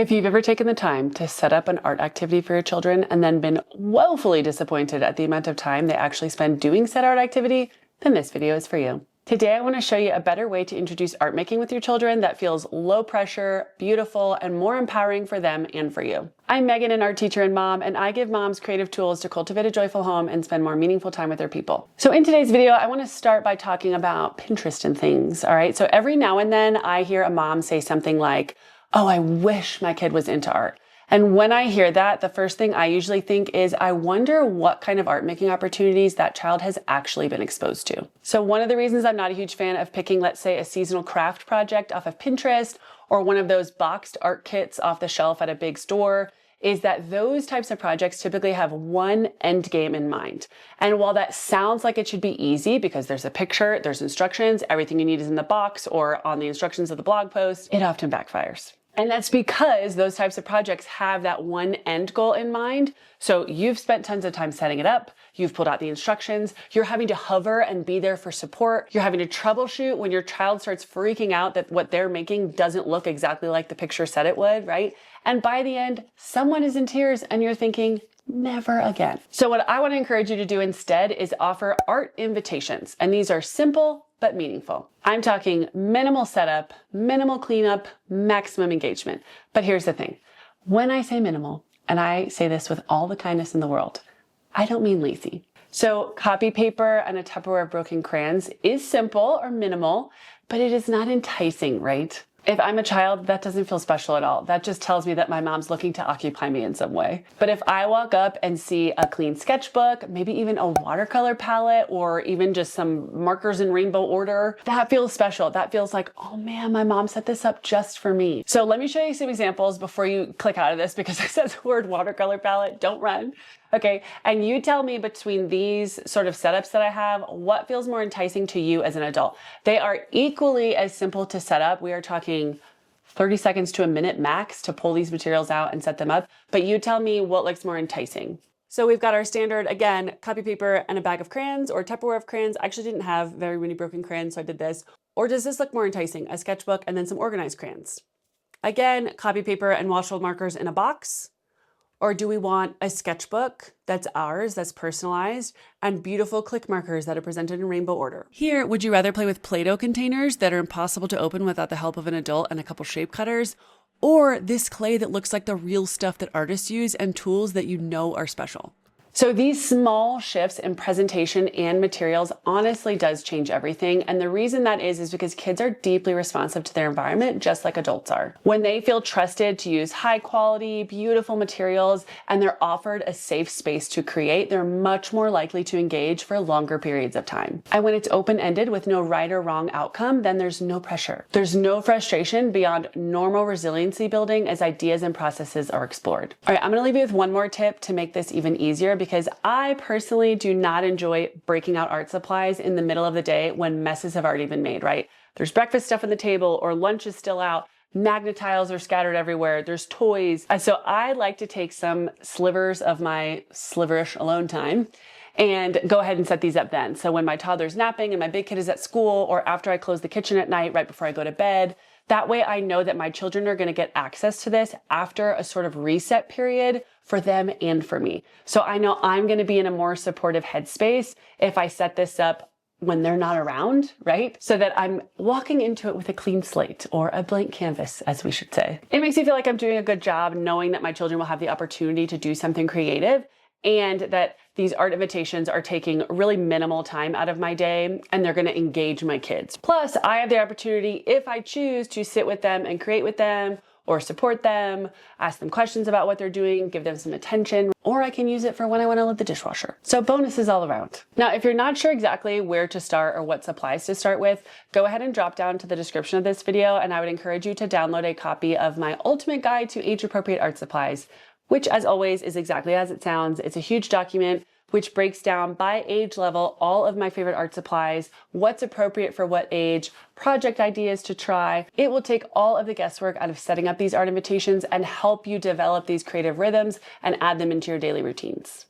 If you've ever taken the time to set up an art activity for your children and then been woefully disappointed at the amount of time they actually spend doing said art activity, then this video is for you. Today, I want to show you a better way to introduce art making with your children that feels low pressure, beautiful, and more empowering for them and for you. I'm Megan, an art teacher and mom, and I give moms creative tools to cultivate a joyful home and spend more meaningful time with their people. So in today's video, I want to start by talking about Pinterest and things, all right? So every now and then I hear a mom say something like, "Oh, I wish my kid was into art." And when I hear that, the first thing I usually think is, I wonder what kind of art making opportunities that child has actually been exposed to. So one of the reasons I'm not a huge fan of picking, let's say, a seasonal craft project off of Pinterest or one of those boxed art kits off the shelf at a big store is that those types of projects typically have one end game in mind. And while that sounds like it should be easy because there's a picture, there's instructions, everything you need is in the box or on the instructions of the blog post, it often backfires. And that's because those types of projects have that one end goal in mind. So you've spent tons of time setting it up. You've pulled out the instructions. You're having to hover and be there for support. You're having to troubleshoot when your child starts freaking out that what they're making doesn't look exactly like the picture said it would, right? And by the end, someone is in tears and you're thinking, never again. So what I want to encourage you to do instead is offer art invitations. And these are simple but meaningful. I'm talking minimal setup, minimal cleanup, maximum engagement. But here's the thing. When I say minimal, and I say this with all the kindness in the world, I don't mean lazy. So copy paper and a Tupperware of broken crayons is simple or minimal, but it is not enticing, right? If I'm a child, that doesn't feel special at all. That just tells me that my mom's looking to occupy me in some way. But if I walk up and see a clean sketchbook, maybe even a watercolor palette, or even just some markers in rainbow order, that feels special. That feels like, oh man, my mom set this up just for me. So let me show you some examples before you click out of this because I said the word watercolor palette, don't run. Okay, and you tell me between these sort of setups that I have, what feels more enticing to you as an adult? They are equally as simple to set up. We are talking 30 seconds to a minute max to pull these materials out and set them up, but you tell me what looks more enticing. So we've got our standard, again, copy paper and a bag of crayons or Tupperware of crayons. I actually didn't have very many broken crayons, so I did this. Or does this look more enticing? A sketchbook and then some organized crayons. Again, copy paper and wash-rolled markers in a box. Or do we want a sketchbook that's ours, that's personalized, and beautiful click markers that are presented in rainbow order? Here, would you rather play with Play-Doh containers that are impossible to open without the help of an adult and a couple shape cutters? Or this clay that looks like the real stuff that artists use and tools that you know are special? So these small shifts in presentation and materials honestly does change everything. And the reason that is because kids are deeply responsive to their environment, just like adults are. When they feel trusted to use high quality, beautiful materials, and they're offered a safe space to create, they're much more likely to engage for longer periods of time. And when it's open-ended with no right or wrong outcome, then there's no pressure. There's no frustration beyond normal resiliency building as ideas and processes are explored. All right, I'm gonna leave you with one more tip to make this even easier, because I personally do not enjoy breaking out art supplies in the middle of the day when messes have already been made, right? There's breakfast stuff on the table or lunch is still out. Magnet tiles are scattered everywhere. There's toys. And so I like to take some slivers of my sliverish alone time and go ahead and set these up then. So when my toddler's napping and my big kid is at school, or after I close the kitchen at night, right before I go to bed, that way I know that my children are going to get access to this after a sort of reset period for them and for me. So I know I'm going to be in a more supportive headspace if I set this up when they're not around, right? So that I'm walking into it with a clean slate or a blank canvas, as we should say. It makes me feel like I'm doing a good job knowing that my children will have the opportunity to do something creative and that these art invitations are taking really minimal time out of my day and they're gonna engage my kids. Plus, I have the opportunity, if I choose, to sit with them and create with them or support them, ask them questions about what they're doing, give them some attention, or I can use it for when I wanna load the dishwasher. So bonuses all around. Now, if you're not sure exactly where to start or what supplies to start with, go ahead and drop down to the description of this video and I would encourage you to download a copy of my ultimate guide to age-appropriate art supplies, which as always is exactly as it sounds. It's a huge document which breaks down by age level all of my favorite art supplies, what's appropriate for what age, project ideas to try. It will take all of the guesswork out of setting up these art invitations and help you develop these creative rhythms and add them into your daily routines.